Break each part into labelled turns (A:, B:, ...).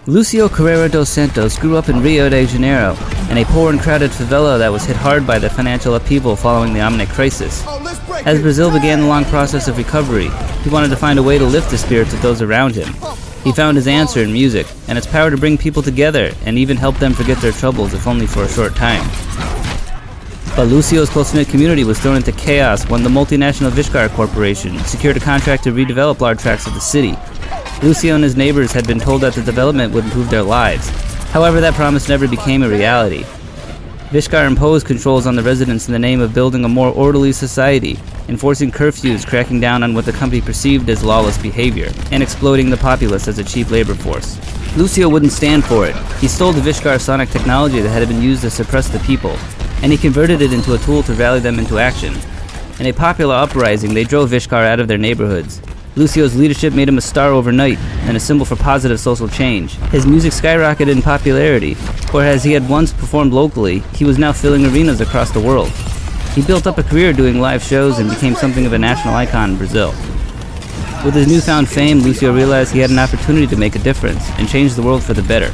A: Lúcio Correia dos Santos grew up in Rio de Janeiro, in a poor and crowded favela that was hit hard by the financial upheaval following the Omnic Crisis. As Brazil began the long process of recovery, he wanted to find a way to lift the spirits of those around him. He found his answer in music, and its power to bring people together and even help them forget their troubles, if only for a short time. But Lúcio's close-knit community was thrown into chaos when the multinational Vishkar Corporation secured a contract to redevelop large tracts of the city. Lúcio and his neighbors had been told that the development would improve their lives. However, that promise never became a reality. Vishkar imposed controls on the residents in the name of building a more orderly society, enforcing curfews, cracking down on what the company perceived as lawless behavior, and exploiting the populace as a cheap labor force. Lúcio wouldn't stand for it. He stole the Vishkar sonic technology that had been used to suppress the people, and he converted it into a tool to rally them into action. In a popular uprising, they drove Vishkar out of their neighborhoods. Lúcio's leadership made him a star overnight, and a symbol for positive social change. His music skyrocketed in popularity, whereas he had once performed locally, he was now filling arenas across the world. He built up a career doing live shows and became something of a national icon in Brazil. With his newfound fame, Lúcio realized he had an opportunity to make a difference and change the world for the better.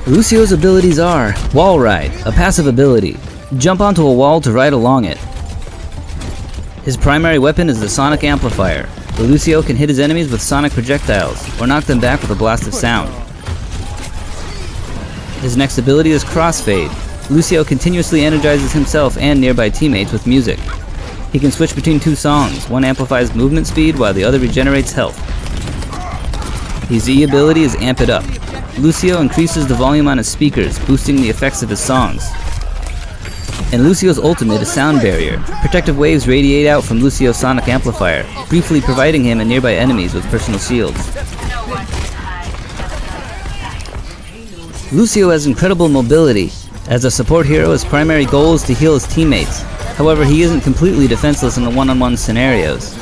A: Lúcio's abilities are Wall Ride, a passive ability. Jump onto a wall to ride along it. His primary weapon is the Sonic Amplifier. Lúcio can hit his enemies with sonic projectiles, or knock them back with a blast of sound. His next ability is Crossfade. Lúcio continuously energizes himself and nearby teammates with music. He can switch between two songs, one amplifies movement speed while the other regenerates health. His E ability is Amp It Up. Lúcio increases the volume on his speakers, boosting the effects of his songs. And Lúcio's ultimate is Sound Barrier. Protective waves radiate out from Lúcio's sonic amplifier, briefly providing him and nearby enemies with personal shields. Lúcio has incredible mobility. As a support hero, his primary goal is to heal his teammates. However, he isn't completely defenseless in the one-on-one scenarios.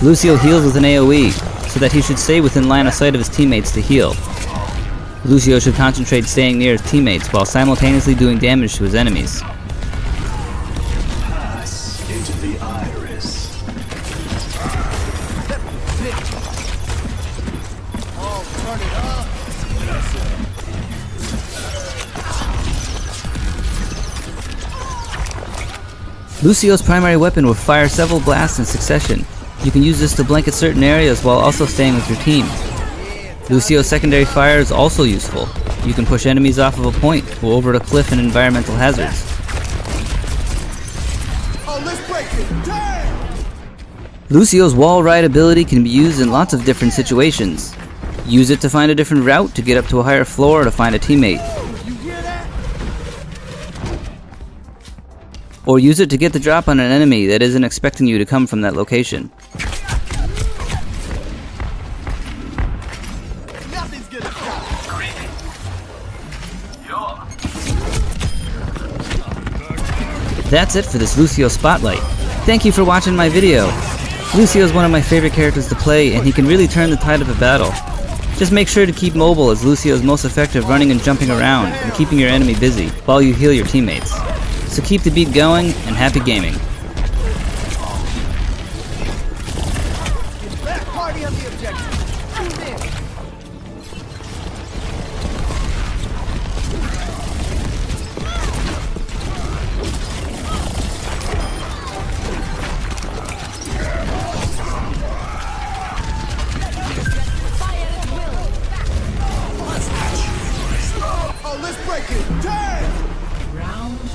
A: Lúcio heals with an AoE, so that he should stay within line of sight of his teammates to heal. Lúcio should concentrate staying near his teammates while simultaneously doing damage to his enemies.
B: Into the iris.
A: Lúcio's primary weapon will fire several blasts in succession. You can use this to blanket certain areas while also staying with your team. Lúcio's secondary fire is also useful. You can push enemies off of a point or over a cliff and environmental hazards. Lúcio's wall ride ability can be used in lots of different situations. Use it to find a different route to get up to a higher floor or to find a teammate. Or use it to get the drop on an enemy that isn't expecting you to come from that location. That's it for this Lúcio Spotlight. Thank you for watching my video. Lúcio is one of my favorite characters to play, and he can really turn the tide of a battle. Just make sure to keep mobile, as Lúcio is most effective running and jumping around and keeping your enemy busy while you heal your teammates. So keep the beat going, and happy gaming.
C: Round 2,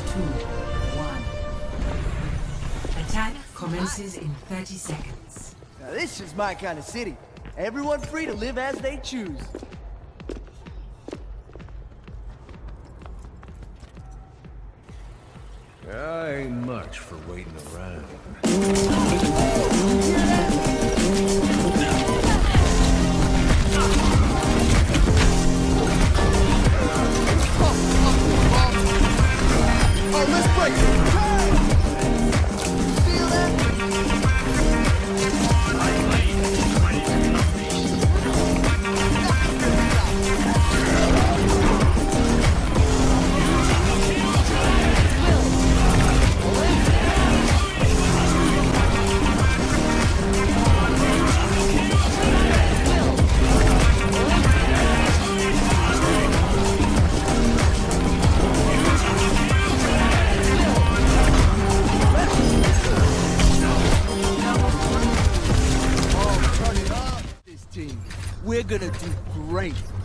C: 1. Attack commences in 30 seconds.
D: Now this is my kind of city. Everyone free to live as they choose.
B: I ain't much for waiting around.
D: we're gonna do great.